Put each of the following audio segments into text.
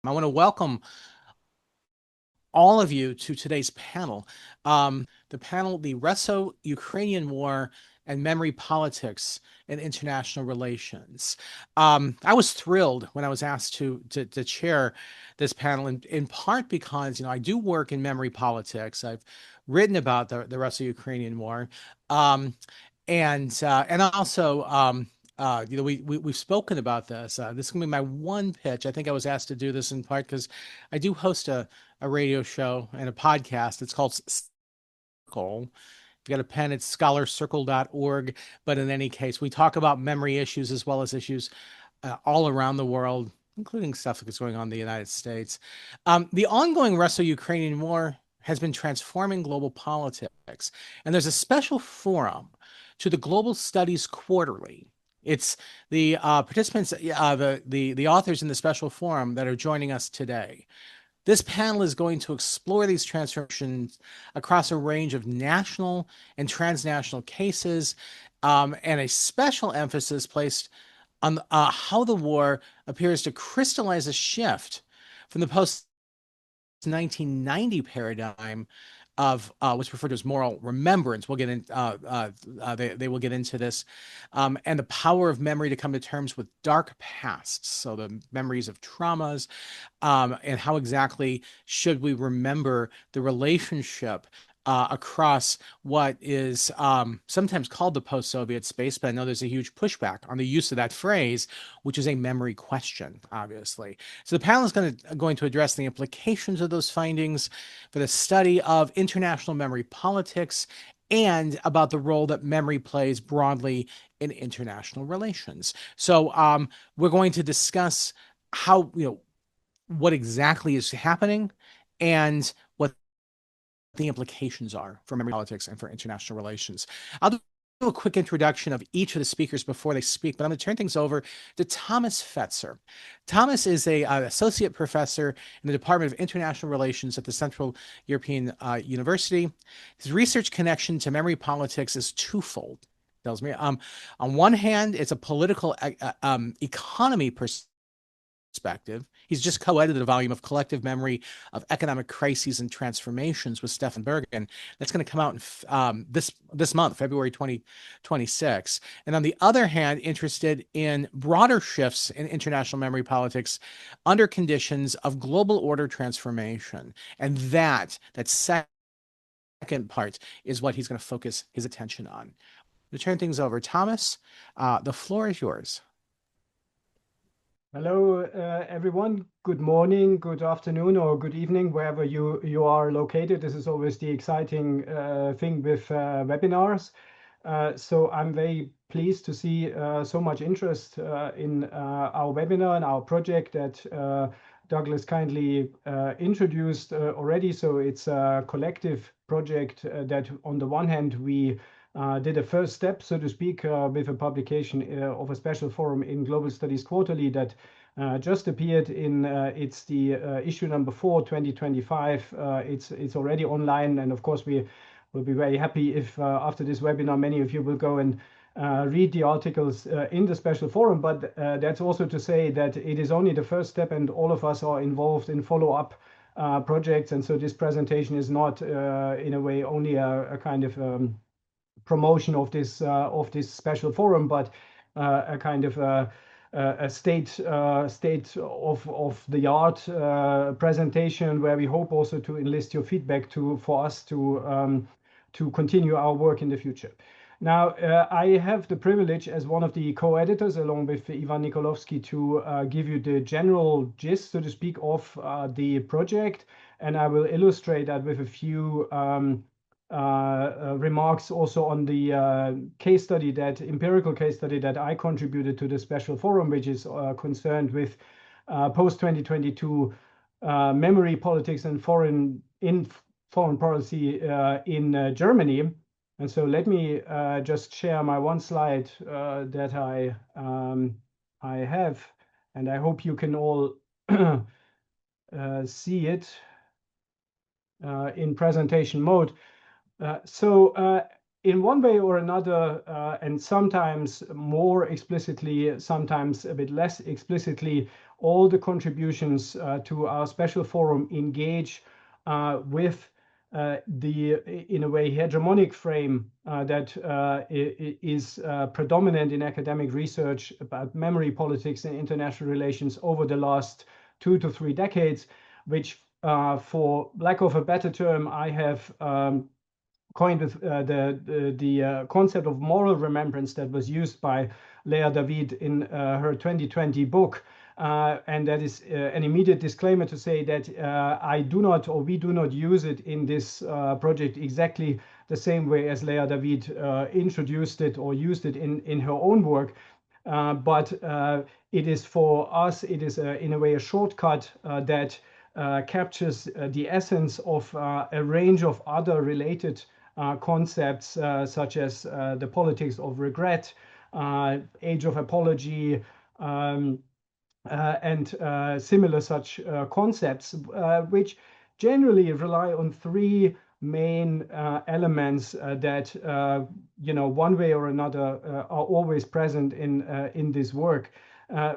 I want to welcome all of you to today's panel. The panel, the Russo-Ukrainian War and Memory Politics in International Relations. I was thrilled when I was asked to chair this panel, in part because I do work in memory politics. I've written about the Russo-Ukrainian War, um, and also we've spoken about this. This is gonna be my one pitch. I think I was asked to do this in part because I do host a radio show and a podcast. It's called Circle. If you got a pen, it's scholarcircle.org. But in any case, we talk about memory issues as well as issues all around the world, including stuff that's going on in the United States. The ongoing Russo-Ukrainian War has been transforming global politics, and there's a special forum to the Global Studies Quarterly. It's the participants, the authors in the special forum that are joining us today. This panel is going to explore these transformations across a range of national and transnational cases, and a special emphasis placed on how the war appears to crystallize a shift from the post 1990 paradigm of what's referred to as moral remembrance. We'll get in. They will get into this, and the power of memory to come to terms with dark pasts. So the memories of traumas, and how exactly should we remember the relationship across what is sometimes called the post-Soviet space, but I know there's a huge pushback on the use of that phrase, which is a memory question, obviously. So the panel is going to address the implications of those findings for the study of international memory politics and about the role that memory plays broadly in international relations. So we're going to discuss how, what exactly is happening and what the implications are for memory politics and for international relations. I'll do a quick introduction of each of the speakers before they speak, but I'm going to turn things over to Thomas Fetzer. Thomas is a associate professor in the Department of International Relations at the Central European University. His research connection to memory politics is twofold. Tells me, on one hand, it's a political economy perspective. He's just co-edited a volume of collective memory of economic crises and transformations with Stefan Bergen. That's going to come out in this month, February 2026. And on the other hand, interested in broader shifts in international memory politics under conditions of global order transformation. And that second part is what he's going to focus his attention on. To turn things over, Thomas, the floor is yours. Hello, everyone. Good morning, good afternoon, or good evening, wherever you are located. This is always the exciting thing with webinars. So I'm very pleased to see so much interest in our webinar and our project that Douglas kindly introduced already. So it's a collective project that on the one hand, we did a first step, so to speak, with a publication of a special forum in Global Studies Quarterly that just appeared in it's the issue number 4, 2025. It's already online, and of course we will be very happy if after this webinar many of you will go and read the articles in the special forum. But that's also to say that it is only the first step, and all of us are involved in follow-up projects, and so this presentation is not in a way only a kind of promotion of this special forum, but a kind of a state of the art presentation where we hope also to enlist your feedback for us to continue our work in the future. Now, I have the privilege as one of the co-editors, along with Ivan Nikolovsky, to give you the general gist, so to speak, of the project, and I will illustrate that with a few remarks also on the empirical case study that I contributed to the special forum, which is concerned with post-2022 memory politics and foreign policy in Germany. And so let me just share my one slide that I have, and I hope you can all see it in presentation mode. So in one way or another, and sometimes more explicitly, sometimes a bit less explicitly, all the contributions to our special forum engage with in a way, hegemonic frame that is predominant in academic research about memory politics and international relations over the last 2 to 3 decades, which, for lack of a better term, I have coined with the concept of moral remembrance that was used by Leah David in her 2020 book. And that is an immediate disclaimer to say that I do not, or we do not use it in this project exactly the same way as Leah David introduced it or used it in her own work. But it is for us, it is in a way a shortcut that captures the essence of a range of other related concepts, such as the politics of regret, age of apology, and similar such concepts, which generally rely on 3 main elements that, one way or another, are always present in this work.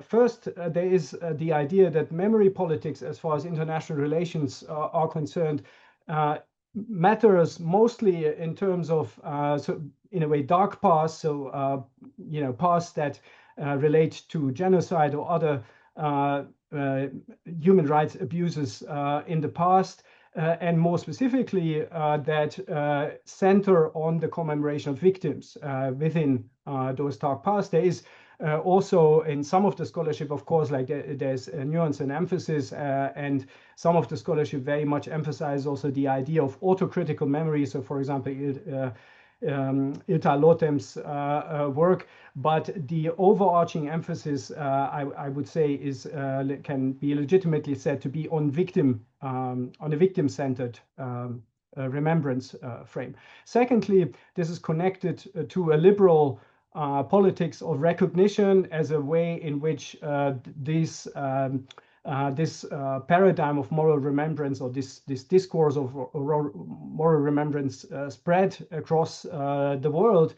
First, there is the idea that memory politics, as far as international relations are concerned, matters mostly in terms of, so in a way, dark past, so past that relate to genocide or other human rights abuses in the past, and more specifically that center on the commemoration of victims within those dark past. There is also in some of the scholarship, of course, like there's a nuance and emphasis, and some of the scholarship very much emphasizes also the idea of autocritical memory. So, for example, Ilta Lotem's work, but the overarching emphasis, I would say, is can be legitimately said to be on a victim-centered remembrance frame. Secondly, this is connected to a liberal politics of recognition as a way in which this paradigm of moral remembrance, or this discourse of moral remembrance spread across the world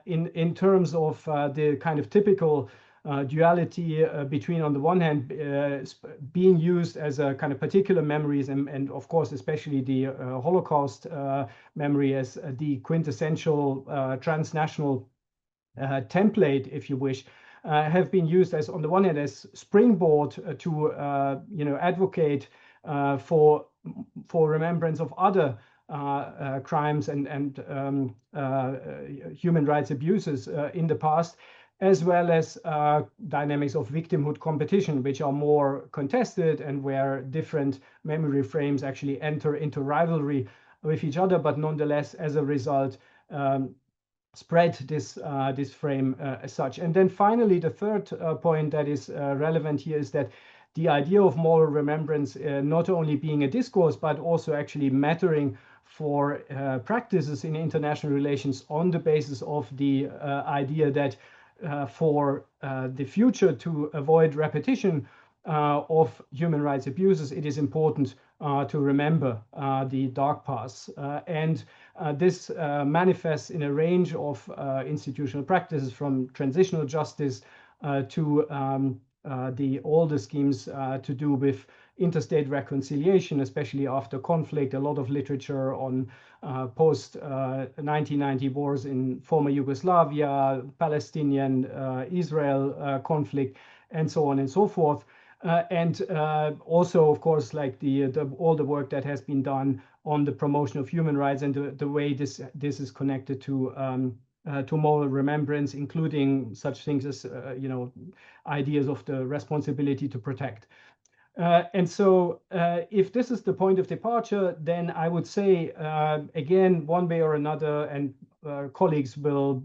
in terms of the kind of typical duality between, on the one hand, being used as a kind of particular memories, and of course, especially the Holocaust memory as the quintessential transnational template, if you wish, have been used as, on the one hand, as springboard to advocate for remembrance of other crimes and human rights abuses in the past, as well as dynamics of victimhood competition, which are more contested and where different memory frames actually enter into rivalry with each other, but nonetheless, as a result, spread this frame as such. And then finally, the third point that is relevant here is that the idea of moral remembrance not only being a discourse, but also actually mattering for practices in international relations on the basis of the idea that for the future, to avoid repetition of human rights abuses, it is important to remember the dark past. And this manifests in a range of institutional practices, from transitional justice to all the schemes to do with interstate reconciliation, especially after conflict. A lot of literature on post 1990 wars in former Yugoslavia, Palestinian Israel conflict, and so on and so forth. And also, of course, like all the work that has been done on the promotion of human rights and the way this is connected to moral remembrance, including such things as ideas of the responsibility to protect. And so, if this is the point of departure, then I would say again, one way or another, and colleagues will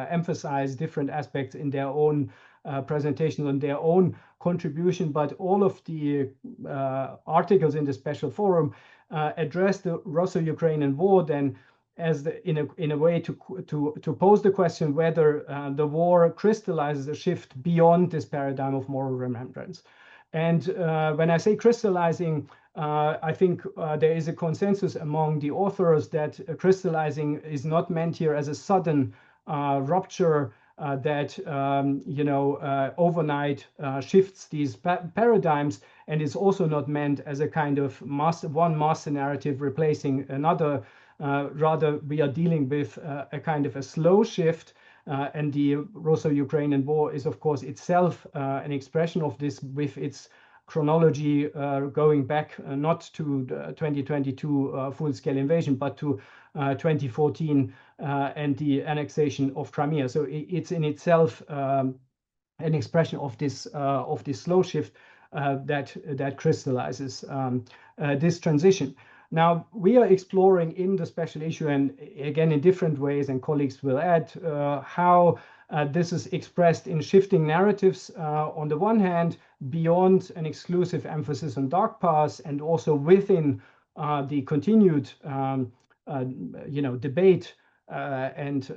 emphasize different aspects in their own presentations and their own contribution, but all of the articles in the special forum address the Russo-Ukrainian War then as in a way to pose the question whether the war crystallizes a shift beyond this paradigm of moral remembrance. And when I say crystallizing, I think there is a consensus among the authors that crystallizing is not meant here as a sudden rupture that overnight shifts these paradigms, and is also not meant as a kind of one master narrative replacing another. Rather, we are dealing with a kind of a slow shift, and the Russo-Ukrainian War is, of course, itself an expression of this, with its chronology going back not to the 2022 full-scale invasion, but to 2014 and the annexation of Crimea. So it's in itself an expression of this slow shift that crystallizes this transition. Now, we are exploring in the special issue, and again in different ways, and colleagues will add, how this is expressed in shifting narratives on the one hand, beyond an exclusive emphasis on dark past, and also within the continued debate and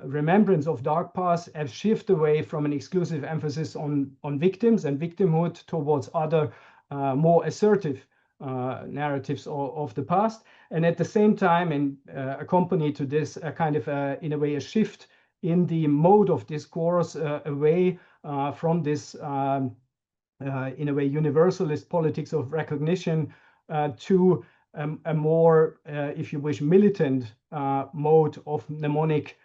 remembrance of dark past, have shifted away from an exclusive emphasis on victims and victimhood towards other more assertive narratives of the past. And at the same time, and accompanied to this, a kind of in a way a shift in the mode of discourse away from this in a way universalist politics of recognition to a more, if you wish, militant mode of mnemonic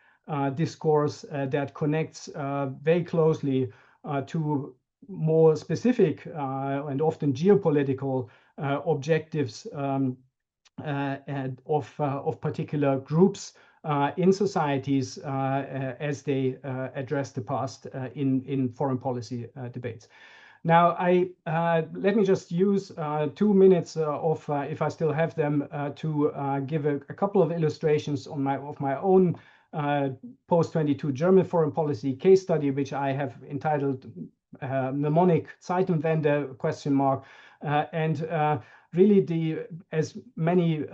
discourse that connects very closely to more specific and often geopolitical objectives of particular groups in societies as they address the past in foreign policy debates. Now, let me just use 2 minutes of, if I still have them, to give a couple of illustrations of my own post-22 German foreign policy case study, which I have entitled "Mnemonic Zeitenwende?" And really, as many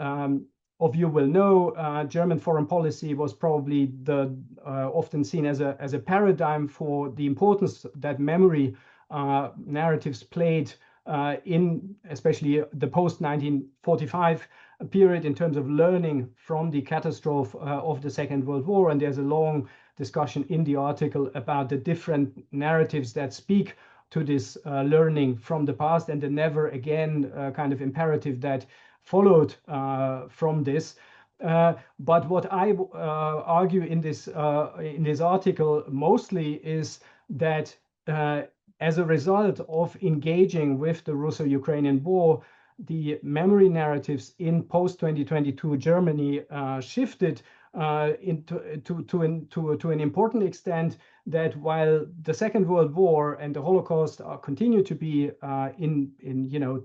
of you will know, German foreign policy was probably often seen as a paradigm for the importance that memory narratives played in especially the post-1945 period in terms of learning from the catastrophe of the Second World War. And there's a long discussion in the article about the different narratives that speak to this learning from the past, and the never again kind of imperative that followed from this. But what I argue in this article mostly is that as a result of engaging with the Russo-Ukrainian War, the memory narratives in post-2022 Germany shifted to an important extent, that while the Second World War and the Holocaust continue to be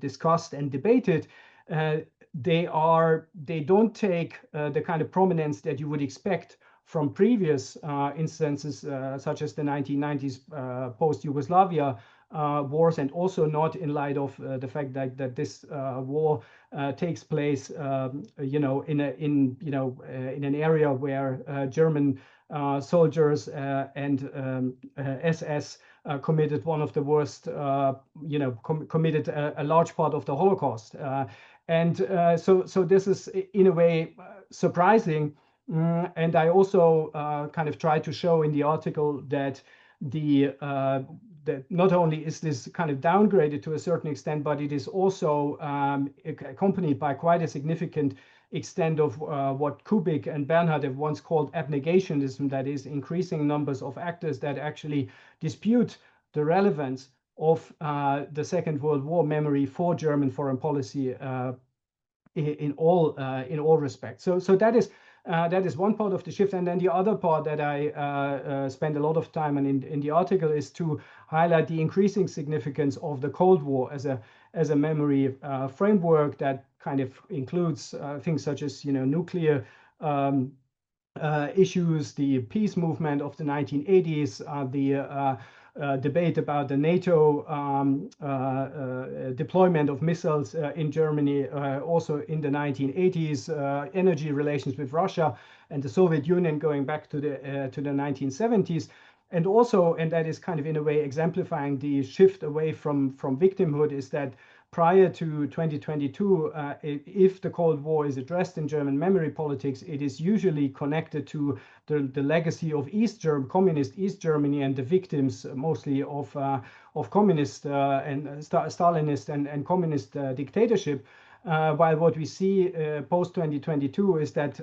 discussed and debated, they don't take the kind of prominence that you would expect from previous instances, such as the 1990s post-Yugoslavia wars, and also not in light of the fact that this war takes place, in an area where German soldiers and SS committed one of the worst, committed a large part of the Holocaust, so this is in a way surprising. And I also kind of try to show in the article that that not only is this kind of downgraded to a certain extent, but it is also accompanied by quite a significant extent of what Kubik and Bernhard have once called abnegationism, that is, increasing numbers of actors that actually dispute the relevance of the Second World War memory for German foreign policy in all respects. So that is one part of the shift. And then the other part that I spend a lot of time on in the article is to highlight the increasing significance of the Cold War as a memory framework that kind of includes things such as nuclear issues, the peace movement of the 1980s, the debate about the NATO deployment of missiles in Germany, also in the 1980s, energy relations with Russia and the Soviet Union going back to the 1970s. And also, and that is kind of in a way exemplifying the shift away from victimhood, is that prior to 2022, if the Cold War is addressed in German memory politics, it is usually connected to the legacy of communist East Germany and the victims mostly of communist and Stalinist and communist dictatorship. While what we see post 2022 is that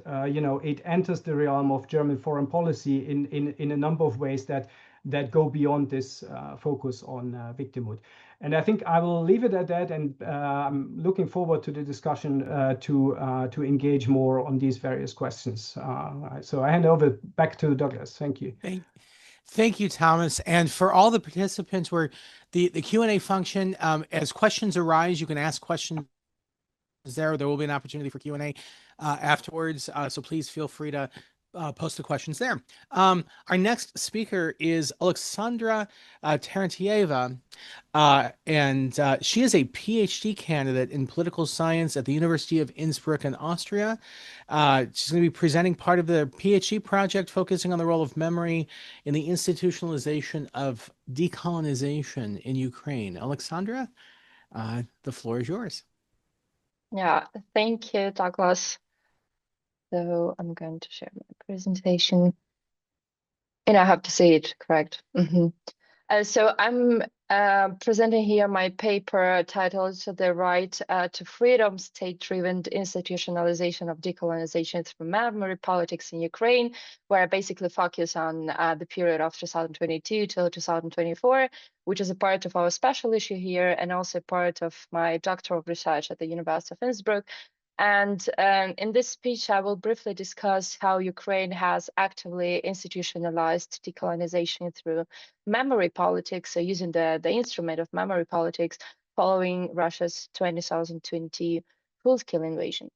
it enters the realm of German foreign policy in a number of ways that go beyond this focus on victimhood. And I think I will leave it at that, and I'm looking forward to the discussion to engage more on these various questions. So I hand over back to Douglas. Thank you. Thank you, Thomas. And for all the participants, where the Q&A function, as questions arise, you can ask questions there. There will be an opportunity for Q&A afterwards. So please feel free to post the questions there. Our next speaker is Alexandra Tarantieva, and she is a PhD candidate in political science at the University of Innsbruck in Austria. She's going to be presenting part of the PhD project focusing on the role of memory in the institutionalization of decolonization in Ukraine. Alexandra, the floor is yours. Yeah, thank you, Douglas. So I'm going to share my presentation, and I have to say it correct. So I'm presenting here my paper titled "The Right to Freedom: State-Driven Institutionalization of Decolonization Through Memory Politics in Ukraine," where I basically focus on the period of 2022 till 2024, which is a part of our special issue here, and also part of my doctoral research at the University of Innsbruck. And in this speech, I will briefly discuss how Ukraine has actively institutionalized decolonization through memory politics, so using the instrument of memory politics following Russia's 2022 full-scale invasion.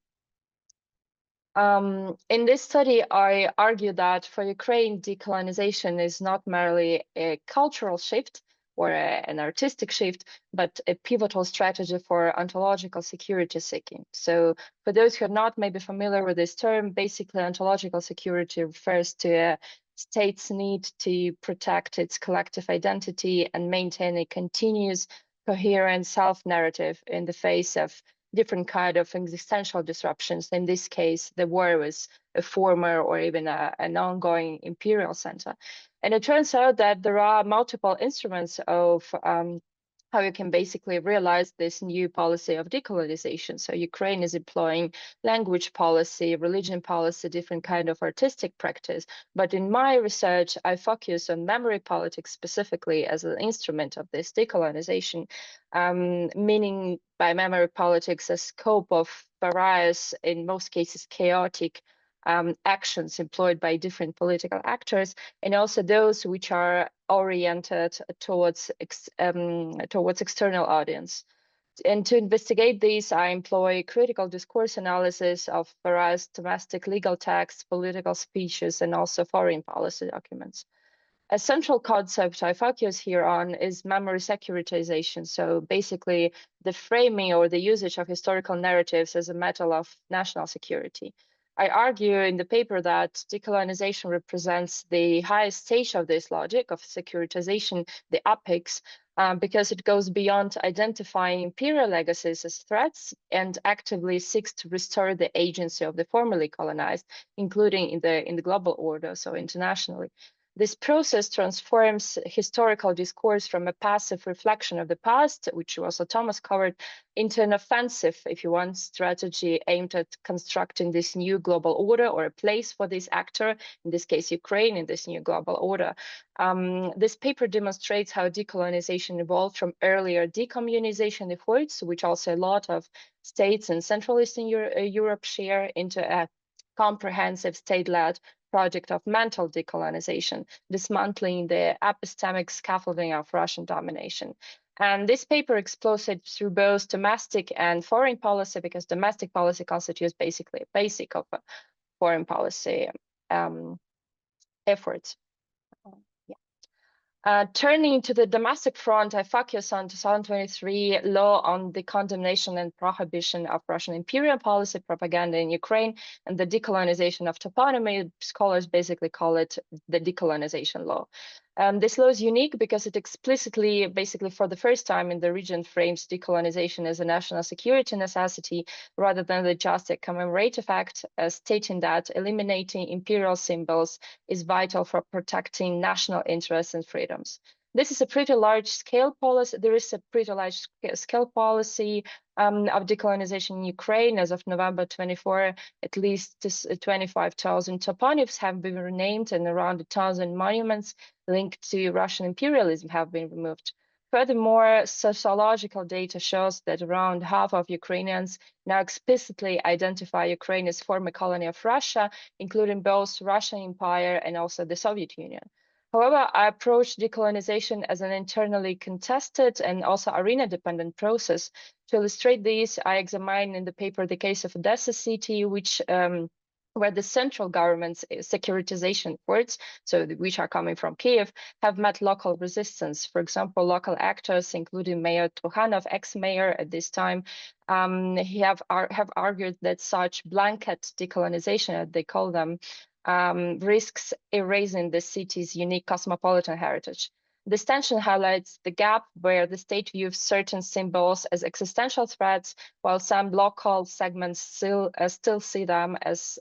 In this study, I argue that for Ukraine, decolonization is not merely a cultural shift or an artistic shift, but a pivotal strategy for ontological security seeking. So for those who are not maybe familiar with this term, basically ontological security refers to a state's need to protect its collective identity and maintain a continuous, coherent self-narrative in the face of different kind of existential disruptions. In this case, the war was a former or even an ongoing imperial center. And it turns out that there are multiple instruments of how you can basically realize this new policy of decolonization. So Ukraine is employing language policy, religion policy, different kind of artistic practice. But in my research, I focus on memory politics specifically as an instrument of this decolonization, meaning by memory politics a scope of various, in most cases, chaotic actions employed by different political actors, and also those which are oriented towards external audience. And to investigate these, I employ critical discourse analysis of various domestic legal texts, political speeches, and also foreign policy documents. A central concept I focus here on is memory securitization. So basically, the framing or the usage of historical narratives as a matter of national security. I argue in the paper that decolonization represents the highest stage of this logic of securitization, the apex, because it goes beyond identifying imperial legacies as threats and actively seeks to restore the agency of the formerly colonized, including in the global order, so internationally. This process transforms historical discourse from a passive reflection of the past, which also Thomas covered, into an offensive, if you want, strategy aimed at constructing this new global order or a place for this actor, in this case, Ukraine, in this new global order. This paper demonstrates how decolonization evolved from earlier decommunization efforts, which also a lot of states in Central Eastern Europe share, into a comprehensive state-led project of mental decolonization, dismantling the epistemic scaffolding of Russian domination. And this paper explores it through both domestic and foreign policy, because domestic policy constitutes basically a basic of foreign policy efforts. Turning to the domestic front, I focus on 2023 law on the condemnation and prohibition of Russian imperial policy propaganda in Ukraine and the decolonization of toponymy. Scholars basically call it the decolonization law. This law is unique because it explicitly, basically for the first time in the region, frames decolonization as a national security necessity rather than just a commemorative act, stating that eliminating imperial symbols is vital for protecting national interests and freedoms. This is a pretty large scale policy. There is a pretty large scale policy of decolonization in Ukraine. As of November 24, at least 25,000 toponyms have been renamed and around 1,000 monuments linked to Russian imperialism have been removed. Furthermore, sociological data shows that around half of Ukrainians now explicitly identify Ukraine as former colony of Russia, including both Russian Empire and also the Soviet Union. However, I approach decolonization as an internally contested and also arena-dependent process. To illustrate this, I examine in the paper the case of Odessa city, which where the central government's securitization efforts, so which are coming from Kiev, have met local resistance. For example, local actors, including Mayor Trukhanov, ex-mayor at this time, have argued that such blanket decolonization, as they call them, risks erasing the city's unique cosmopolitan heritage. This tension highlights the gap where the state views certain symbols as existential threats, while some local segments still see them as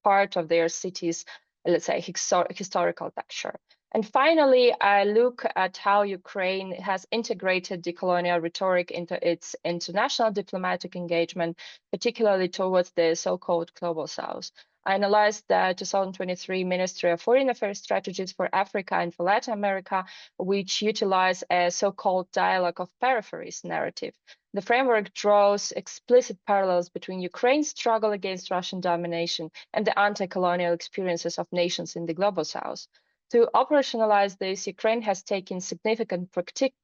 part of their city's, let's say, historical texture. And finally, I look at how Ukraine has integrated decolonial rhetoric into its international diplomatic engagement, particularly towards the so-called Global South. I analyzed the 2023 Ministry of Foreign Affairs strategies for Africa and for Latin America, which utilize a so-called dialogue of peripheries narrative. The framework draws explicit parallels between Ukraine's struggle against Russian domination and the anti-colonial experiences of nations in the Global South. To operationalize this, Ukraine has taken significant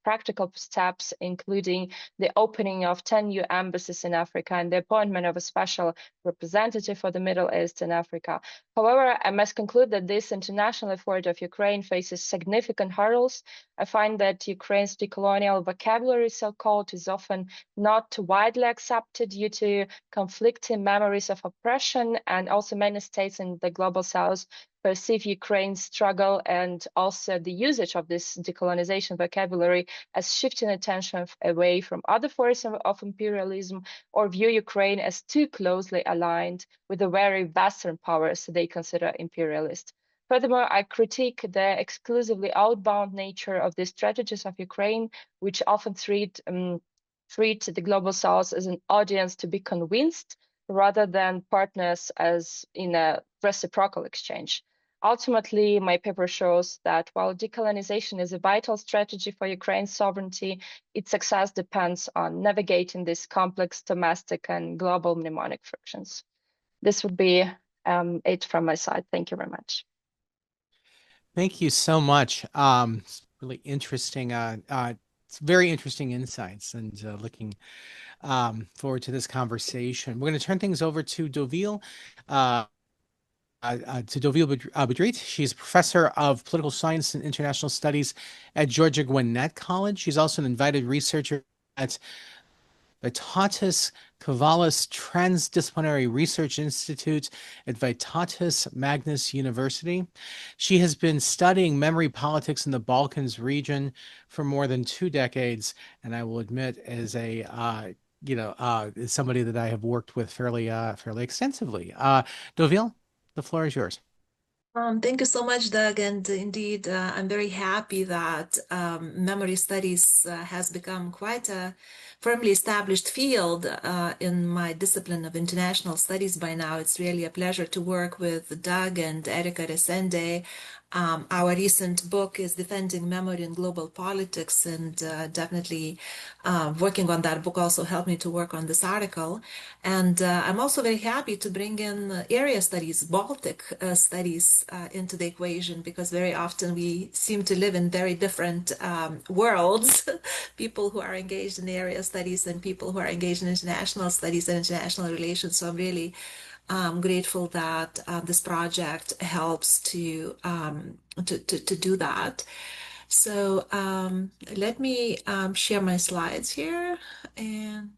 practical steps, including the opening of 10 new embassies in Africa and the appointment of a special representative for the Middle East and Africa. However, I must conclude that this international effort of Ukraine faces significant hurdles. I find that Ukraine's decolonial vocabulary, so-called, is often not widely accepted due to conflicting memories of oppression, and also many states in the Global South perceive Ukraine's struggle and also the usage of this decolonization vocabulary as shifting attention away from other forms of imperialism, or view Ukraine as too closely aligned with the very Western powers they consider imperialist. Furthermore, I critique the exclusively outbound nature of the strategies of Ukraine, which often treat the Global South as an audience to be convinced rather than partners as in a reciprocal exchange. Ultimately, my paper shows that while decolonization is a vital strategy for Ukraine's sovereignty, its success depends on navigating these complex domestic and global mnemonic frictions. This would be it from my side. Thank you very much. Thank you so much. It's really interesting. It's very interesting insights, and looking forward to this conversation. We're going to turn things over to Dovile. Dovile Bedrit. She's a professor of political science and international studies at Georgia Gwinnett College. She's also an invited researcher at Vitatis Kavalis Transdisciplinary Research Institute at Vitatis Magnus University. She has been studying memory politics in the Balkans region for more than 2 decades, and I will admit, as a as somebody that I have worked with fairly extensively. Dovile, the floor is yours. Thank you so much, Doug. And indeed, I'm very happy that memory studies has become quite a firmly established field in my discipline of international studies by now. It's really a pleasure to work with Doug and Erika Resende. Our recent book is Defending Memory in Global Politics, and definitely working on that book also helped me to work on this article. And I'm also very happy to bring in area studies, Baltic studies into the equation, because very often we seem to live in very different worlds, people who are engaged in area studies and people who are engaged in international studies and international relations. So I'm really grateful that this project helps to do that. So let me share my slides here. And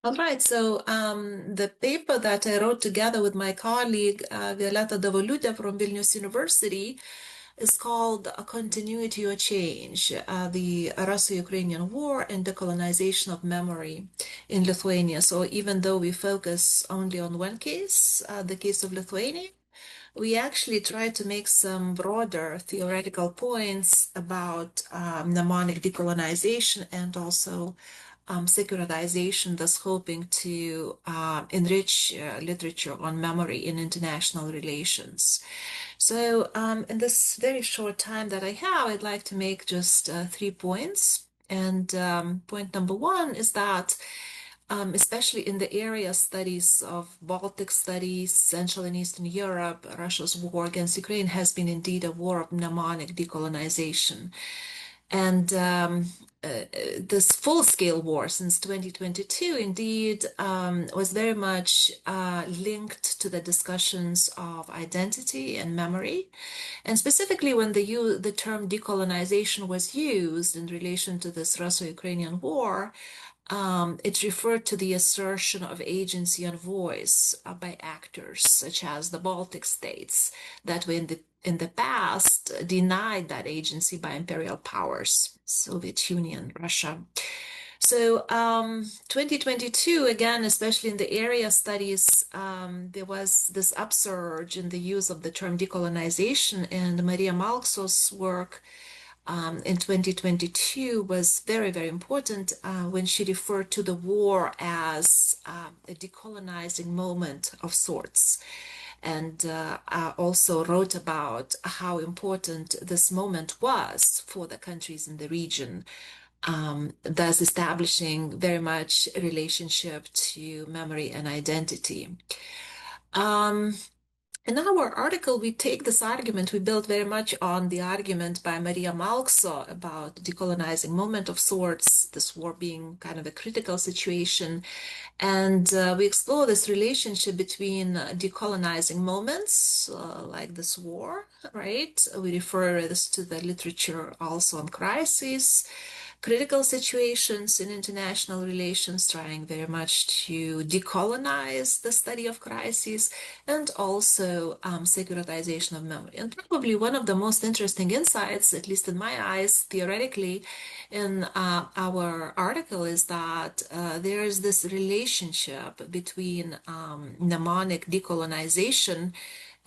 all right, so the paper that I wrote together with my colleague Violeta Davoliūtė from Vilnius University is called A Continuity or Change, the Russo-Ukrainian War and Decolonization of Memory in Lithuania. So even though we focus only on one case, the case of Lithuania, we actually try to make some broader theoretical points about mnemonic decolonization and also securitization, thus hoping to enrich literature on memory in international relations. So in this very short time that I have, I'd like to make just 3 points. And point number one is that especially in the area studies of Baltic studies, Central and Eastern Europe, Russia's war against Ukraine has been indeed a war of mnemonic decolonization. And this full-scale war since 2022 indeed was very much linked to the discussions of identity and memory. And specifically when the term decolonization was used in relation to this Russo-Ukrainian war, it referred to the assertion of agency and voice by actors such as the Baltic states that were in the past denied that agency by imperial powers, Soviet Union, Russia. So 2022, again, especially in the area studies, there was this upsurge in the use of the term decolonization, and Maria Malkso's work in 2022 was very, very important when she referred to the war as a decolonizing moment of sorts. And also wrote about how important this moment was for the countries in the region, thus establishing very much a relationship to memory and identity. In our article, we take this argument, we build very much on the argument by Maria Malkso about decolonizing moment of sorts, this war being kind of a critical situation. And we explore this relationship between decolonizing moments, like this war, right? We refer this to the literature also on crises, critical situations in international relations, trying very much to decolonize the study of crises, and also securitization of memory. And probably one of the most interesting insights, at least in my eyes, theoretically, in our article is that there is this relationship between mnemonic decolonization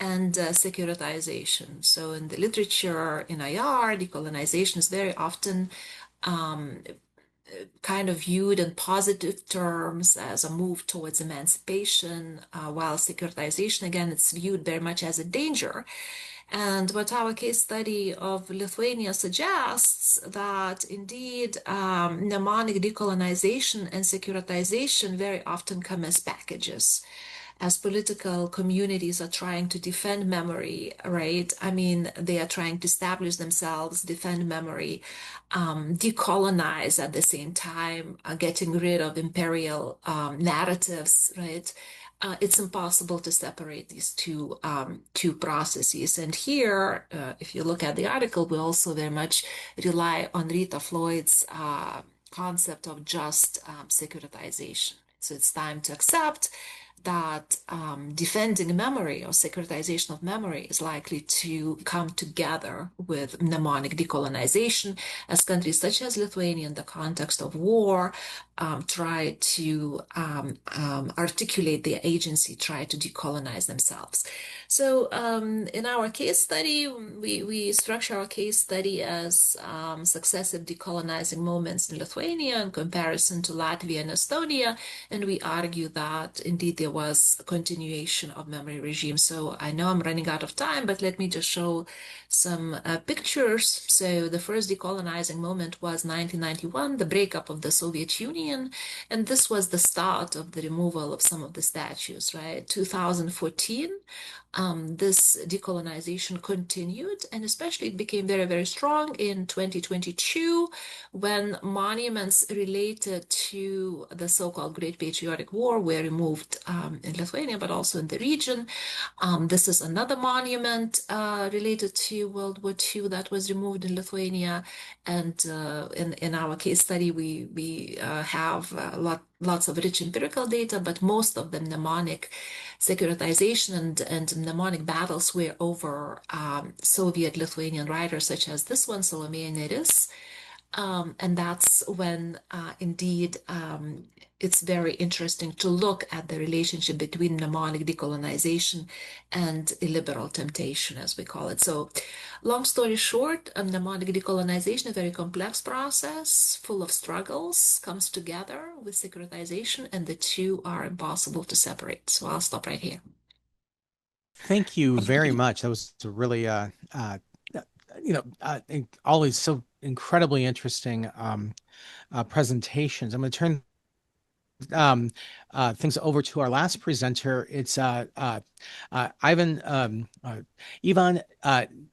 and securitization. So in the literature in IR, decolonization is very often kind of viewed in positive terms as a move towards emancipation, while securitization, again, it's viewed very much as a danger. And what our case study of Lithuania suggests that indeed mnemonic decolonization and securitization very often come as packages. As political communities are trying to defend memory, right? I mean, they are trying to establish themselves, defend memory, decolonize at the same time, getting rid of imperial narratives, right? It's impossible to separate these two processes. And here, if you look at the article, we also very much rely on Rita Floyd's concept of just securitization. So it's time to accept that defending memory or securitization of memory is likely to come together with mnemonic decolonization, as countries such as Lithuania, in the context of war, try to articulate their agency, try to decolonize themselves. So in our case study, we structure our case study as successive decolonizing moments in Lithuania in comparison to Latvia and Estonia, and we argue that indeed there was a continuation of memory regime. So I know I'm running out of time, but let me just show some pictures. So the first decolonizing moment was 1991, the breakup of the Soviet Union, and this was the start of the removal of some of the statues, right? 2014, this decolonization continued, and especially it became very, very strong in 2022 when monuments related to the so-called Great Patriotic War were removed in Lithuania, but also in the region. This is another monument related to World War II that was removed in Lithuania. And in our case study, we have lots of rich empirical data, but most of the mnemonic securitization and mnemonic battles were over Soviet Lithuanian writers such as this one, Salomé Nėris. And that's when indeed it's very interesting to look at the relationship between mnemonic decolonization and illiberal temptation, as we call it. So, long story short, mnemonic decolonization, a very complex process full of struggles, comes together with securitization, and the two are impossible to separate. So, I'll stop right here. Thank you very much. That was a really, always so incredibly interesting presentations. I'm going to turn things over to our last presenter. It's Ivan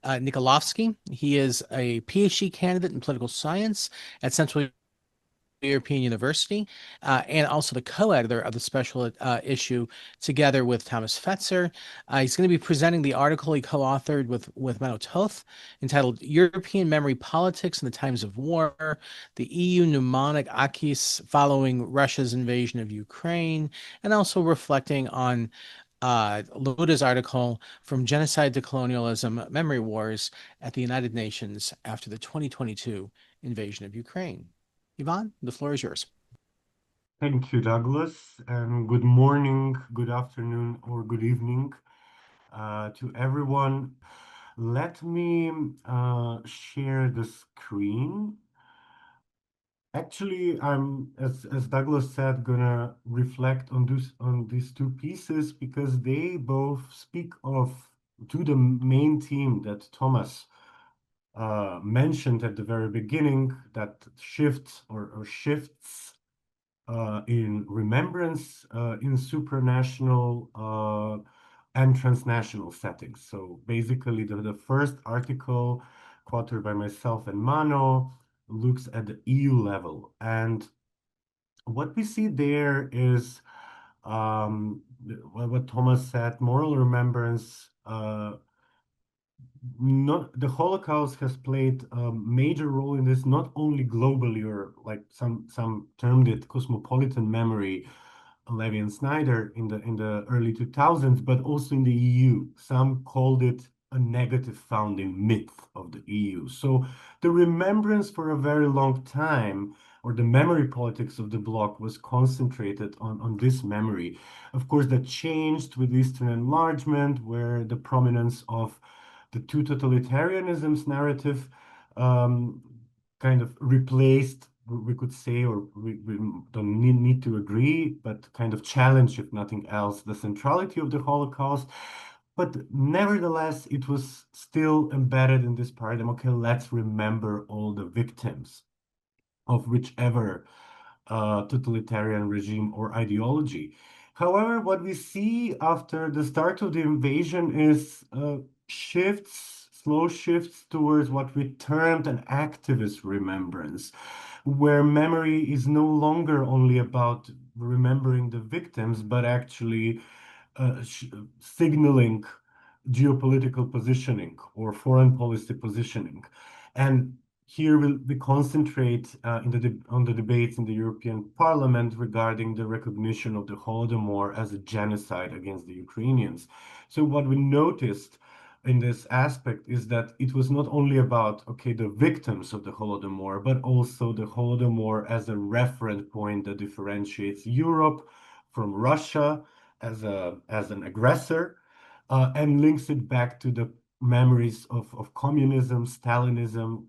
Nikolovsky. He is a PhD candidate in political science at Central European University, and also the co-editor of the special issue together with Thomas Fetzer. He's going to be presenting the article he co-authored with Menno Toth entitled European Memory Politics in the Times of War, the EU Mnemonic Akis Following Russia's Invasion of Ukraine, and also reflecting on Luda's article From Genocide to Colonialism, Memory Wars at the United Nations after the 2022 invasion of Ukraine. Ivan, the floor is yours. Thank you, Douglas, and good morning, good afternoon, or good evening to everyone. Let me share the screen. Actually, I'm, as Douglas said, gonna reflect on these two pieces because they both speak to the main theme that Thomas mentioned at the very beginning, that shifts in remembrance in supranational and transnational settings. So basically, the first article, quoted by myself and Mano, looks at the EU level. And what we see there is what Thomas said, moral remembrance. The Holocaust has played a major role in this, not only globally, or like some termed it cosmopolitan memory, Levy and Snyder in the early 2000s, but also in the EU. Some called it a negative founding myth of the EU. So the remembrance for a very long time, or the memory politics of the bloc, was concentrated on this memory. Of course, that changed with Eastern enlargement, where the prominence of the two totalitarianisms narrative kind of replaced, we could say, or we don't need to agree, but kind of challenge, if nothing else, the centrality of the Holocaust. But nevertheless, it was still embedded in this paradigm. Okay, let's remember all the victims of whichever totalitarian regime or ideology. However, what we see after the start of the invasion is slow shifts towards what we termed an activist remembrance, where memory is no longer only about remembering the victims, but actually signaling geopolitical positioning or foreign policy positioning. And here we concentrate on the debates in the European Parliament regarding the recognition of the Holodomor as a genocide against the Ukrainians. So what we noticed in this aspect is that it was not only about, okay, the victims of the Holodomor, but also the Holodomor as a reference point that differentiates Europe from Russia as an aggressor, and links it back to the memories of communism, Stalinism,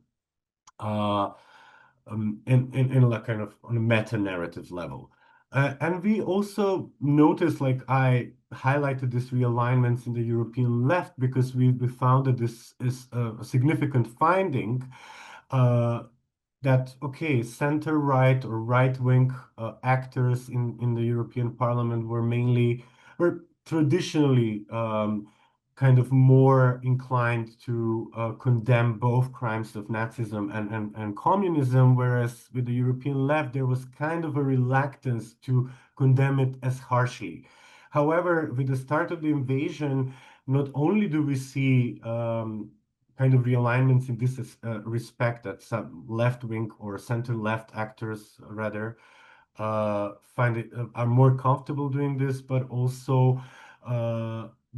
in a kind of on a meta-narrative level. And we also noticed, like I highlighted this realignments in the European left because we found that this is a significant finding, that, okay, center-right or right-wing actors in the European Parliament were traditionally kind of more inclined to condemn both crimes of Nazism and communism, whereas with the European left, there was kind of a reluctance to condemn it as harshly. However, with the start of the invasion, not only do we see kind of realignments in this respect, that some left-wing or center-left actors rather find it are more comfortable doing this, but also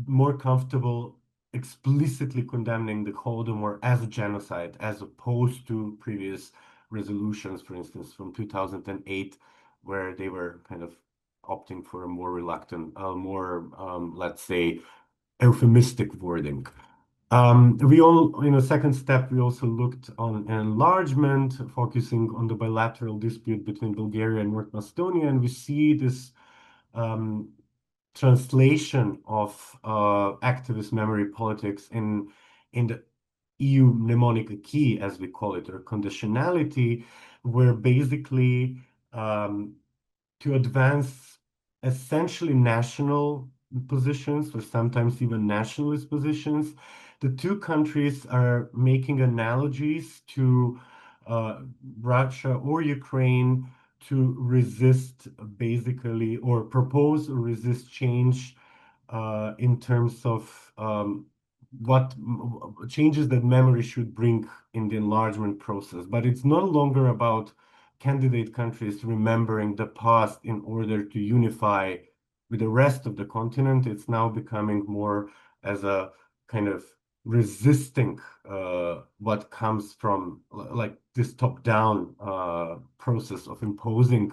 more comfortable explicitly condemning the Holodomor as a genocide, as opposed to previous resolutions, for instance, from 2008, where they were kind of opting for a more reluctant, more, let's say, euphemistic wording. In a second step, we also looked on enlargement, focusing on the bilateral dispute between Bulgaria and North Macedonia, and we see this um, translation of activist memory politics in the EU mnemonic key, as we call it, or conditionality, where basically to advance essentially national positions or sometimes even nationalist positions. The two countries are making analogies to Russia or Ukraine to resist basically or propose or resist change in terms of what changes that memory should bring in the enlargement process. But it's no longer about candidate countries remembering the past in order to unify with the rest of the continent. It's now becoming more as a kind of resisting what comes from like this top-down process of imposing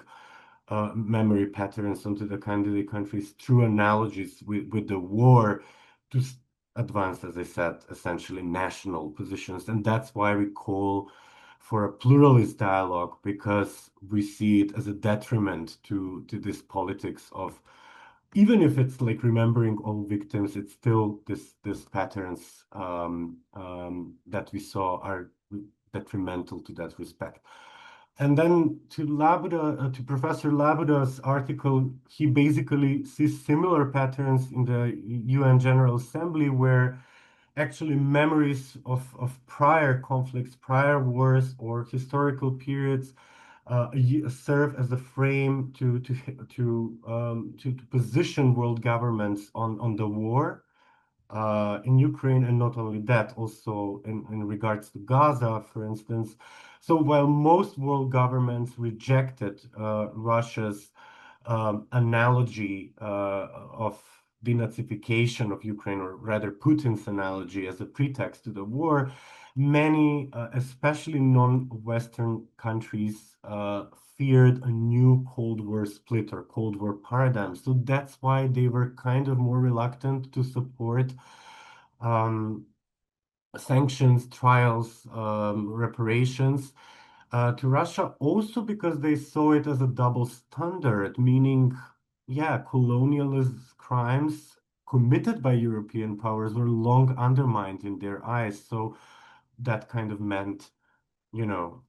memory patterns onto the candidate countries through analogies with the war to advance, as I said, essentially national positions. And that's why we call for a pluralist dialogue, because we see it as a detriment to this politics of, even if it's like remembering all victims, it's still this patterns that we saw are detrimental to that respect. And then to Professor Labuda's article, he basically sees similar patterns in the UN General Assembly, where actually memories of prior conflicts, prior wars, or historical periods serve as a frame to position world governments on the war in Ukraine, and not only that, also in regards to Gaza, for instance. So while most world governments rejected Russia's analogy of denazification of Ukraine, or rather Putin's analogy as a pretext to the war, many, especially non-Western countries, feared a new Cold War split or Cold War paradigm. So that's why they were kind of more reluctant to support um, sanctions, trials, reparations to Russia, also because they saw it as a double standard, meaning, yeah, colonialist crimes committed by European powers were long undermined in their eyes. So that kind of meant, you know,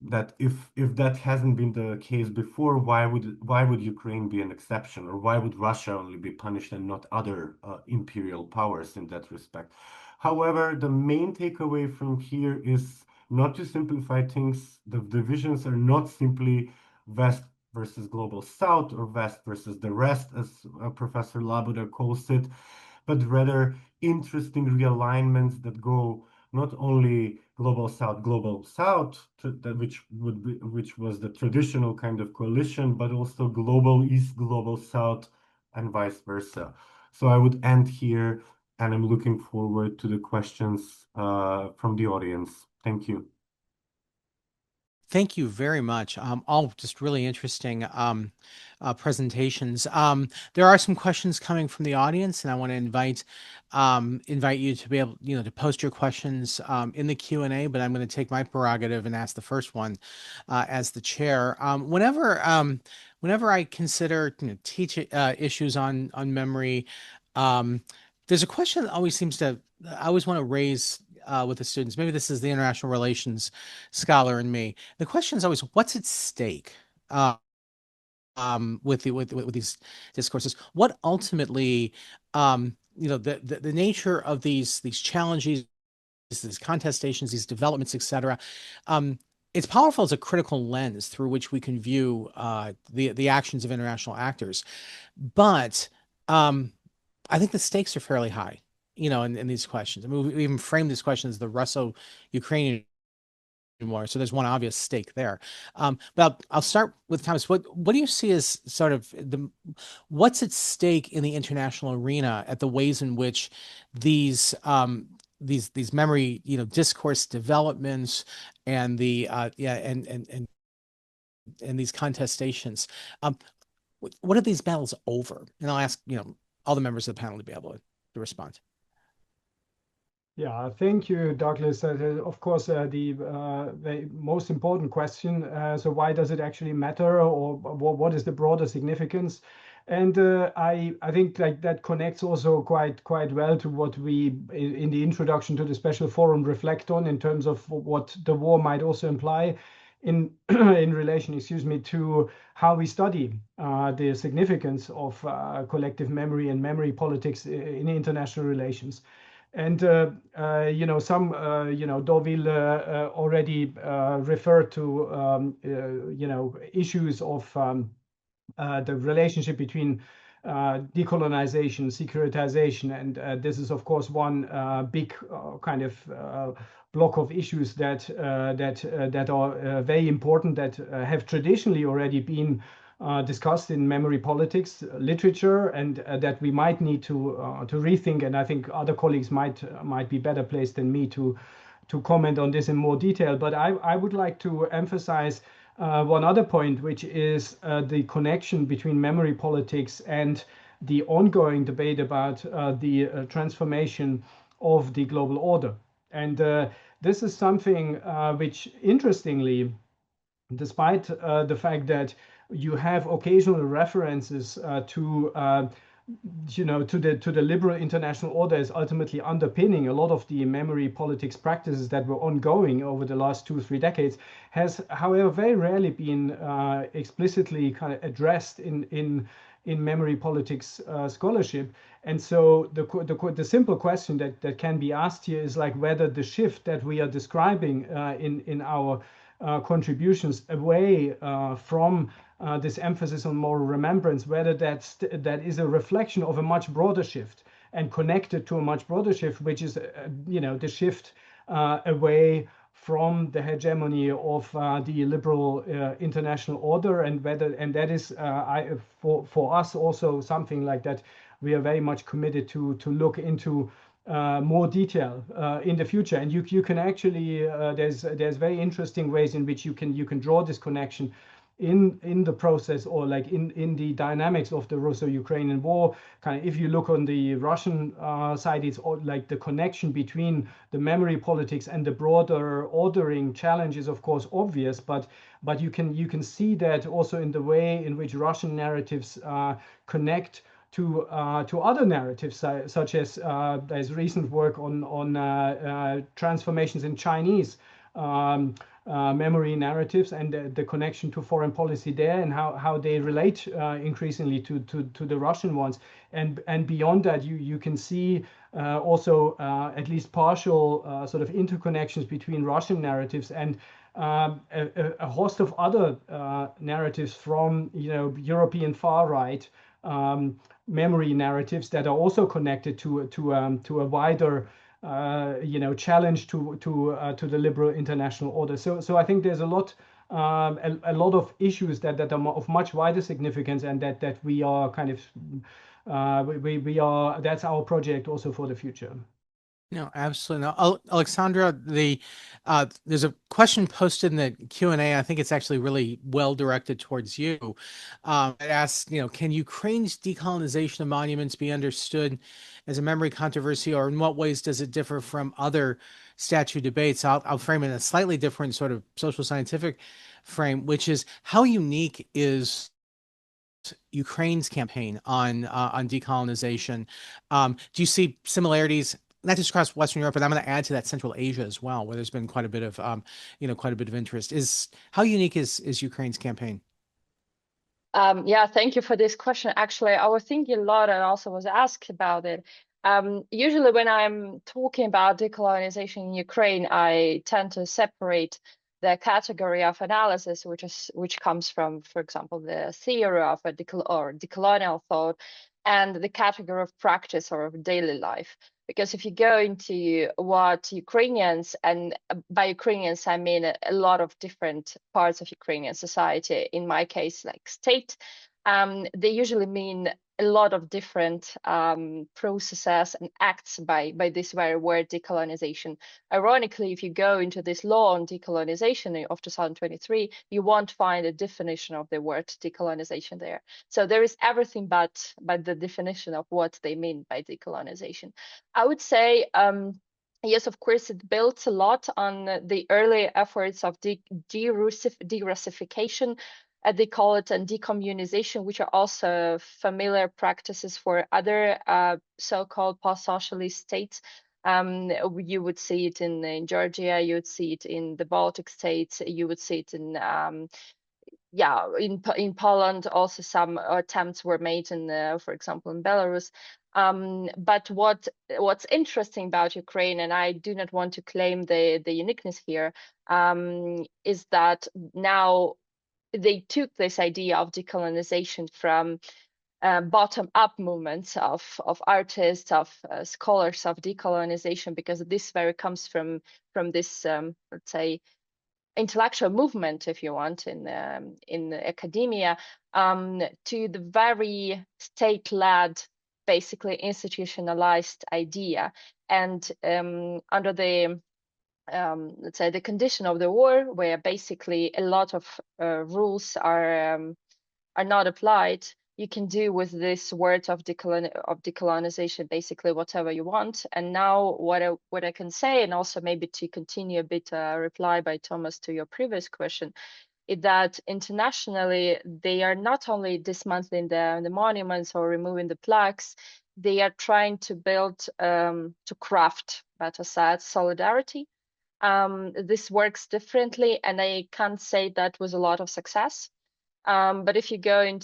that if that hasn't been the case before, why would Ukraine be an exception, or why would Russia only be punished and not other imperial powers in that respect? However, the main takeaway from here is not to simplify things. The divisions are not simply West versus global South, or West versus the rest, as Professor Labuda calls it, but rather interesting realignments that go not only global south, which was the traditional kind of coalition, but also global east, global south, and vice versa. So I would end here, and I'm looking forward to the questions from the audience. Thank you. Thank you very much. All just really interesting presentations. There are some questions coming from the audience, and I want to invite you to be able, to post your questions in the Q&A. But I'm going to take my prerogative and ask the first one as the chair. Whenever I consider teach issues on memory, there's a question that always I always want to raise with the students. Maybe this is the international relations scholar in me. The question is always, what's at stake with these discourses? What ultimately, the nature of these challenges, these contestations, these developments, etc. it's powerful as a critical lens through which we can view the actions of international actors. But I think the stakes are fairly high, in these questions. I mean, we even frame these questions as the Russo-Ukrainian War, so there's one obvious stake there. But I'll start with Thomas. What do you see as sort of what's at stake in the international arena at the ways in which these memory, discourse developments and the and these contestations, what are these battles over? And I'll ask, all the members of the panel to be able to respond. Yeah, thank you, Douglas. Of course, the most important question. So why does it actually matter, or what is the broader significance? And I think like that connects also quite well to what we in the introduction to the special forum reflect on in terms of what the war might also imply in in relation, excuse me, to how we study the significance of collective memory and memory politics in international relations. And some Deauville already referred to issues of the relationship between decolonization, securitization, and this is of course one big kind of block of issues that are very important, that have traditionally already been discussed in memory politics literature, and that we might need to rethink. And I think other colleagues might be better placed than me to comment on this in more detail. But I would like to emphasize one other point, which is the connection between memory politics and the ongoing debate about the transformation of the global order. And this is something which, interestingly, despite the fact that you have occasional references to the liberal international order is ultimately underpinning a lot of the memory politics practices that were ongoing over the last 2-3 decades, has, however, very rarely been explicitly kind of addressed in memory politics scholarship. And so the simple question that can be asked here is like whether the shift that we are describing in our contributions away from this emphasis on moral remembrance, whether that is a reflection of a much broader shift and connected to a much broader shift, which is the shift away from the hegemony of the liberal international order, and that is for us also something like that we are very much committed to look into more detail in the future. And you can actually there's very interesting ways in which you can draw this connection in the process, or like in the dynamics of the Russo-Ukrainian War. Kind of, if you look on the Russian side, it's like the connection between the memory politics and the broader ordering challenge is of course obvious, but you can see that also in the way in which Russian narratives connect to other narratives, such as there's recent work on transformations in Chinese memory narratives, and the connection to foreign policy there, and how they relate increasingly to the Russian ones. And beyond that, you can see also at least partial sort of interconnections between Russian narratives and a host of other narratives from European far right memory narratives that are also connected to a wider challenge to the liberal international order. So I think there's a lot of issues that are of much wider significance, and that we are kind of we are, that's our project also for the future. No, absolutely. No. Alexandra, there's a question posted in the Q&A. I think it's actually really well directed towards you. It asks, can Ukraine's decolonization of monuments be understood as a memory controversy, or in what ways does it differ from other statue debates? I'll frame it in a slightly different sort of social scientific frame, which is, how unique is Ukraine's campaign on decolonization? Do you see similarities, not just across Western Europe, but I'm going to add to that Central Asia as well, where there's been quite a bit of interest? How unique is Ukraine's campaign? Yeah, thank you for this question. Actually, I was thinking a lot and also was asked about it. Usually when I'm talking about decolonization in Ukraine, I tend to separate the category of analysis, which comes from, for example, the theory of a decolonial thought, and the category of practice or of daily life. Because if you go into what Ukrainians, and by Ukrainians I mean a lot of different parts of Ukrainian society, in my case like state, they usually mean a lot of different processes and acts by this very word decolonization. Ironically, if you go into this law on decolonization of 2023, you won't find a definition of the word decolonization there. So there is everything but the definition of what they mean by decolonization. I would say, yes, of course, it built a lot on the early efforts of de-Russification, they call it, and decommunization, which are also familiar practices for other so-called post-socialist states. You would see it in Georgia, you would see it in the Baltic states, you would see it in in Poland. Also, some attempts were made in, for example, in Belarus. But what's interesting about Ukraine, and I do not want to claim the uniqueness here, is that now they took this idea of decolonization from bottom-up movements of artists, of scholars of decolonization, because this very comes from this let's say intellectual movement, if you want, in academia, to the very state-led, basically institutionalized idea, and under the let's say the condition of the war, where basically a lot of rules are not applied, you can do with this word of decolonization basically whatever you want. And now what I can say, and also maybe to continue a bit reply by Thomas to your previous question, is that internationally they are not only dismantling the monuments or removing the plaques, they are trying to build to craft, better said, solidarity. This works differently, and I can't say that with a lot of success. But if you go in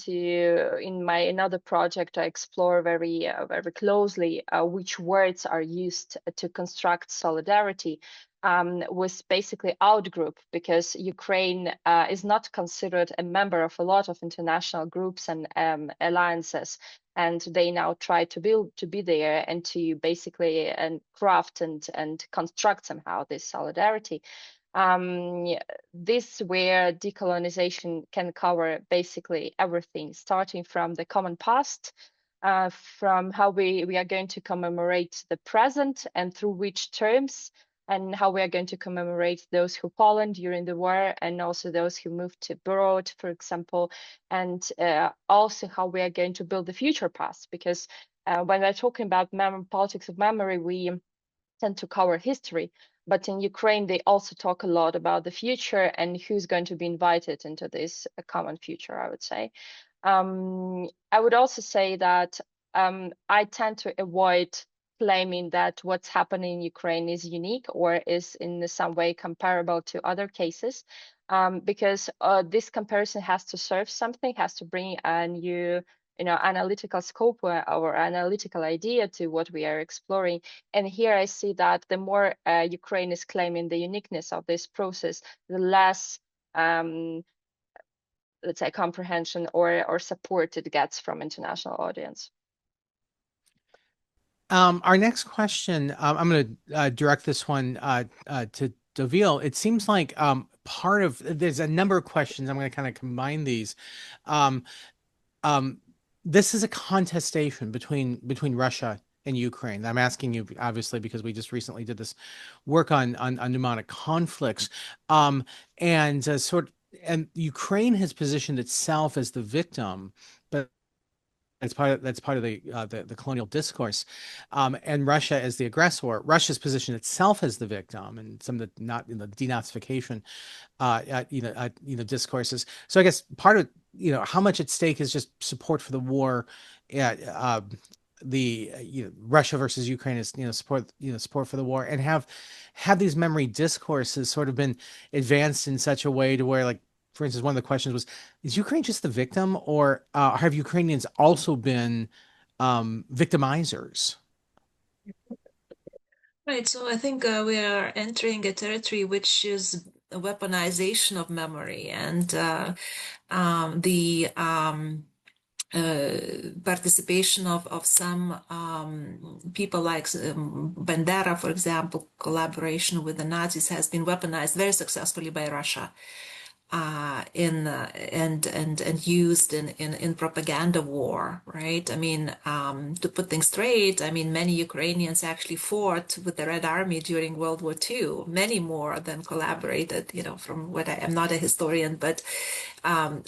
my another project, I explore very closely which words are used to construct solidarity with basically outgroup, because Ukraine is not considered a member of a lot of international groups and alliances, and they now try to be there and to basically craft and construct somehow this solidarity. This where decolonization can cover basically everything, starting from the common past, from how we are going to commemorate the present and through which terms, and how we are going to commemorate those who fallen during the war and also those who moved abroad, for example, and also how we are going to build the future past. Because when we're talking about politics of memory, we tend to cover history, but in Ukraine, they also talk a lot about the future and who's going to be invited into this common future, I would say. I would also say that I tend to avoid claiming that what's happening in Ukraine is unique or is in some way comparable to other cases, because this comparison has to serve something, has to bring a new analytical scope or analytical idea to what we are exploring. And here I see that the more Ukraine is claiming the uniqueness of this process, the less let's say comprehension or support it gets from international audience. Our next question, I'm going to direct this one to Dovile. It seems like there's a number of questions. I'm going to kind of combine these. This is a contestation between Russia and Ukraine. I'm asking you obviously because we just recently did this work on mnemonic conflicts, and Ukraine has positioned itself as the victim, but that's part of the colonial discourse, and Russia as the aggressor. Russia's positioned itself as the victim, and some of the not in the denazification discourses. So I guess part of how much at stake is just support for the war. Russia versus Ukraine is support for the war, and have these memory discourses sort of been advanced in such a way to where, like, for instance, one of the questions was, is Ukraine just the victim, or have Ukrainians also been victimizers? Right, so I think we are entering a territory which is weaponization of memory and the participation of some people like Bandera, for example, collaboration with the Nazis has been weaponized very successfully by Russia and used in propaganda war, right? I mean, to put things straight, I mean, many Ukrainians actually fought with the Red Army during World War II, many more than collaborated, you know, from what I'm not a historian, but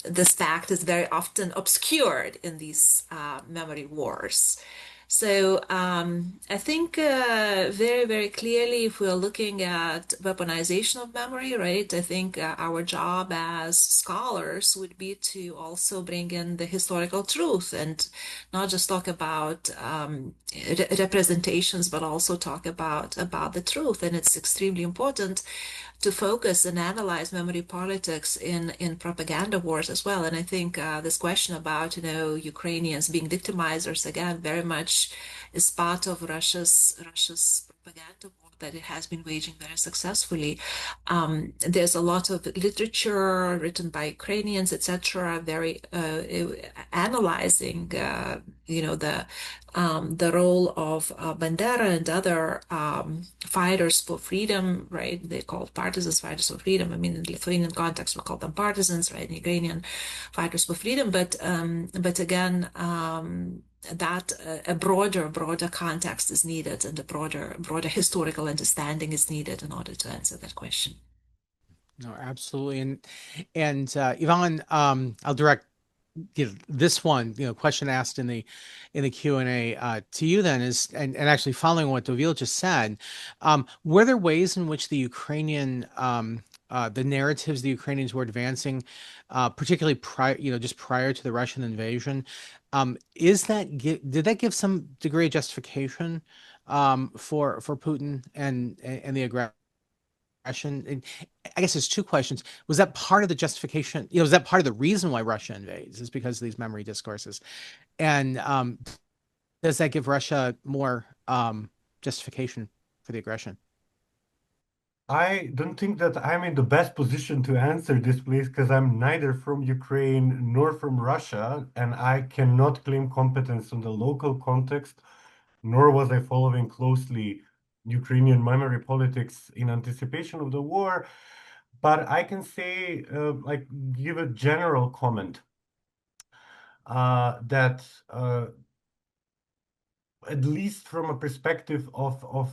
this fact is very often obscured in these memory wars. So I think very, very clearly, if we're looking at weaponization of memory, right, I think our job as scholars would be to also bring in the historical truth and not just talk about representations, but also talk about the truth. And it's extremely important to focus and analyze memory politics in propaganda wars as well. And I think this question about, you know, Ukrainians being victimizers, again, very much is part of Russia's propaganda war that it has been waging very successfully. There's a lot of literature written by Ukrainians, etc., very analyzing, you know, the role of Bandera and other fighters for freedom, right? They called partisans fighters for freedom. I mean, in Lithuanian context, we call them partisans, right? In Ukrainian fighters for freedom. But again, that a broader context is needed, and a broader historical understanding is needed in order to answer that question. No, absolutely. And Yvonne, I'll direct this one, question asked in the Q&A to you then is, and actually following what Dovile just said, were there ways in which the Ukrainian, the narratives the Ukrainians were advancing, particularly just prior to the Russian invasion, did that give some degree of justification for Putin and the aggression? And I guess there's two questions. Was that part of the justification? Was that part of the reason why Russia invades? Is because of these memory discourses? And does that give Russia more justification for the aggression? I don't think that I'm in the best position to answer this, please, because I'm neither from Ukraine nor from Russia, and I cannot claim competence on the local context, nor was I following closely Ukrainian memory politics in anticipation of the war. But I can say, give a general comment that at least from a perspective of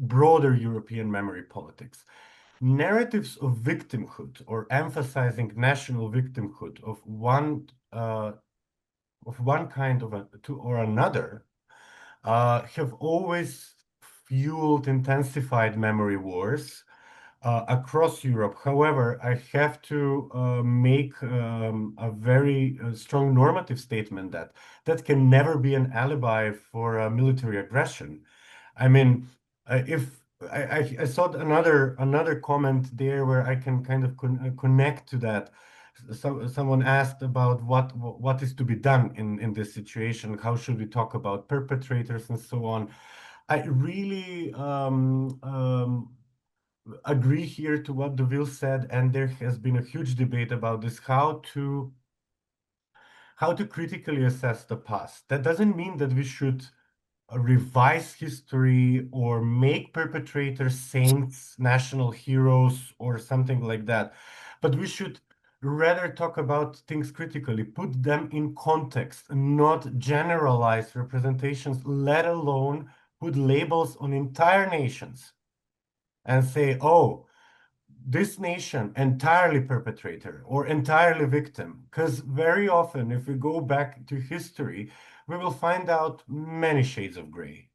broader European memory politics, narratives of victimhood or emphasizing national victimhood of one kind or another have always fueled intensified memory wars across Europe. However, I have to make a very strong normative statement that can never be an alibi for military aggression. I mean, if I saw another comment there where I can kind of connect to that. So someone asked about what is to be done in this situation. How should we talk about perpetrators and so on? I really agree here to what Deville said, and there has been a huge debate about this, how to critically assess the past. That doesn't mean that we should revise history or make perpetrators saints, national heroes, or something like that. But we should rather talk about things critically, put them in context, not generalize representations, let alone put labels on entire nations and say, oh, this nation entirely perpetrator or entirely victim. Because very often, if we go back to history, we will find out many shades of gray.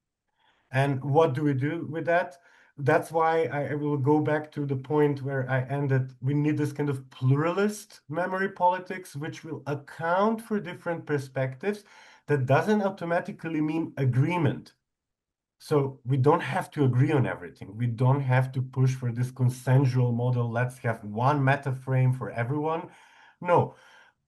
And what do we do with that? That's why I will go back to the point where I ended. We need this kind of pluralist memory politics, which will account for different perspectives. That doesn't automatically mean agreement. So we don't have to agree on everything. We don't have to push for this consensual model. Let's have one meta frame for everyone. No,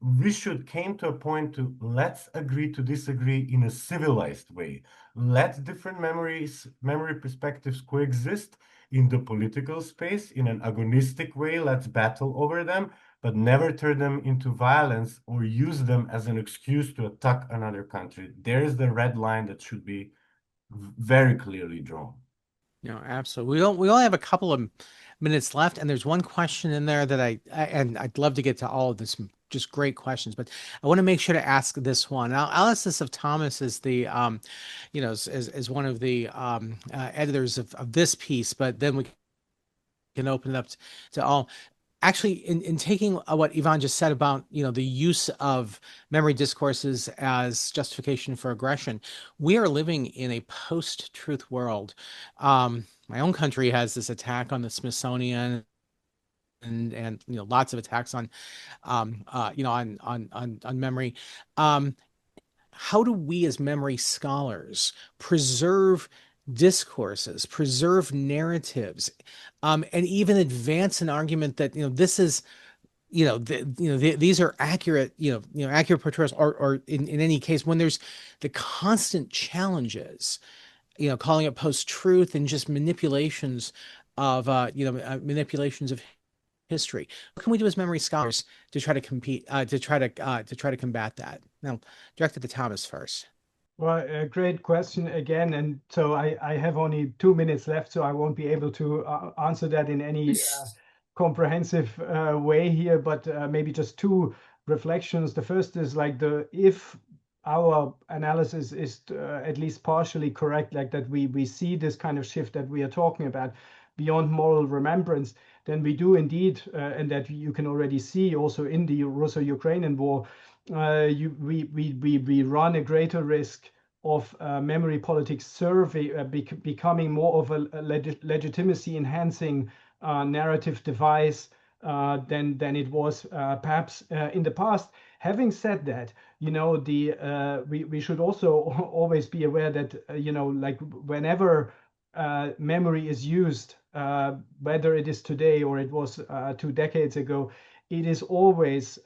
we should came to a point to let's agree to disagree in a civilized way. Let different memory perspectives coexist in the political space in an agonistic way. Let's battle over them, but never turn them into violence or use them as an excuse to attack another country. There's the red line that should be very clearly drawn. Absolutely. We only have a couple of minutes left, and there's one question in there that and I'd love to get to all of this, just great questions, but I want to make sure to ask this one. I'll ask this of Thomas as the, as one of the editors of this piece, but then we can open it up to all. Actually, in taking what Ivan just said about the use of memory discourses as justification for aggression, we are living in a post-truth world. My own country has this attack on the Smithsonian, and lots of attacks on on memory. How do we as memory scholars preserve discourses, preserve narratives, and even advance an argument that this is these are accurate accurate portrayals, or in any case when there's the constant challenges, calling it post-truth and just manipulations of manipulations of history. What can we do as memory scholars to try to compete to try to combat that? Now, directed to Thomas first. Well, a great question again. And so I have only 2 minutes left, so I won't be able to answer that in any comprehensive way here, but maybe just two reflections. The first is like if our analysis is at least partially correct, like that we see this kind of shift that we are talking about beyond moral remembrance, then we do indeed, and that you can already see also in the Russo-Ukrainian War, we run a greater risk of memory politics becoming more of a legitimacy enhancing narrative device than it was perhaps in the past. Having said that, we should also always be aware that like whenever memory is used, whether it is today or it was 2 decades ago, it is always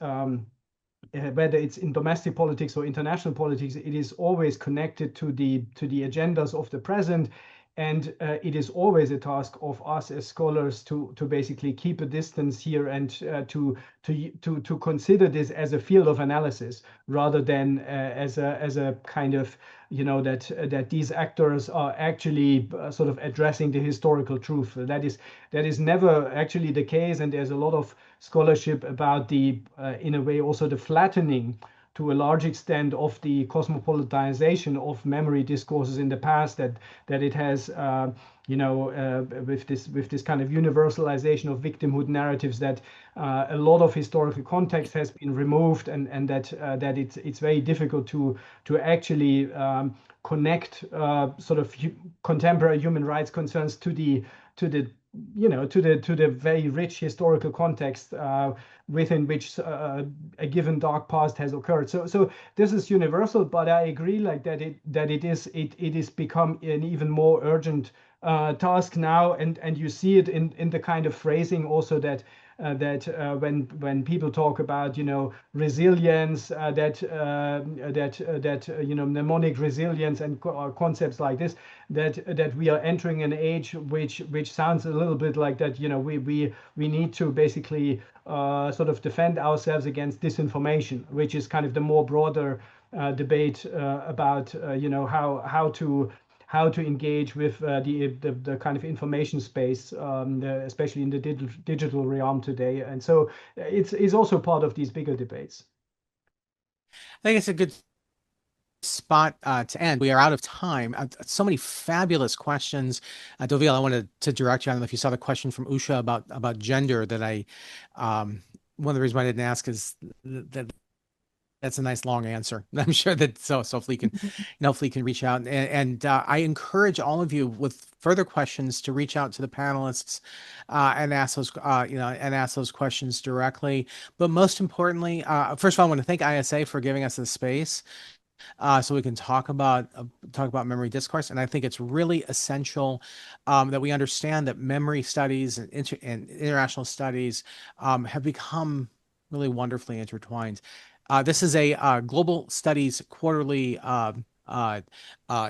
whether it's in domestic politics or international politics, it is always connected to the agendas of the present, and it is always a task of us as scholars to basically keep a distance here and to consider this as a field of analysis rather than as a kind of that these actors are actually sort of addressing the historical truth. That is never actually the case, and there's a lot of scholarship about the in a way also the flattening to a large extent of the cosmopolitanization of memory discourses in the past, that it has with this kind of universalization of victimhood narratives, that a lot of historical context has been removed, and that it's very difficult to actually connect sort of contemporary human rights concerns to the very rich historical context within which a given dark past has occurred. So this is universal, but I agree like that it is become an even more urgent task now, and you see it in the kind of phrasing also that when people talk about resilience, mnemonic resilience and concepts like this, that we are entering an age which sounds a little bit like that we need to basically sort of defend ourselves against disinformation, which is kind of the more broader debate about how to engage with the kind of information space, especially in the digital realm today. And so it's also part of these bigger debates. I think it's a good spot to end. We are out of time. So many fabulous questions. Dovile, I wanted to direct you. I don't know if you saw the question from Usha about gender that one of the reasons why I didn't ask is that that's a nice long answer. I'm sure that so hopefully you can reach out, and I encourage all of you with further questions to reach out to the panelists and ask those questions directly. But most importantly, first of all, I want to thank ISA for giving us the space so we can talk about memory discourse, and I think it's really essential that we understand that memory studies and international studies have become really wonderfully intertwined. This is a global studies quarterly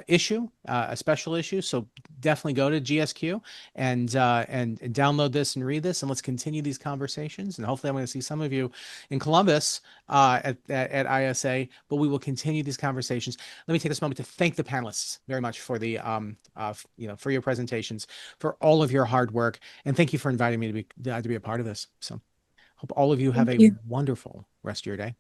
issue, a special issue. So definitely go to GSQ and download this and read this, and let's continue these conversations. And hopefully, I'm going to see some of you in Columbus at ISA. But we will continue these conversations. Let me take this moment to thank the panelists very much for the for your presentations, for all of your hard work, and thank you for inviting me to be a part of this. So, hope all of you have a wonderful rest of your day.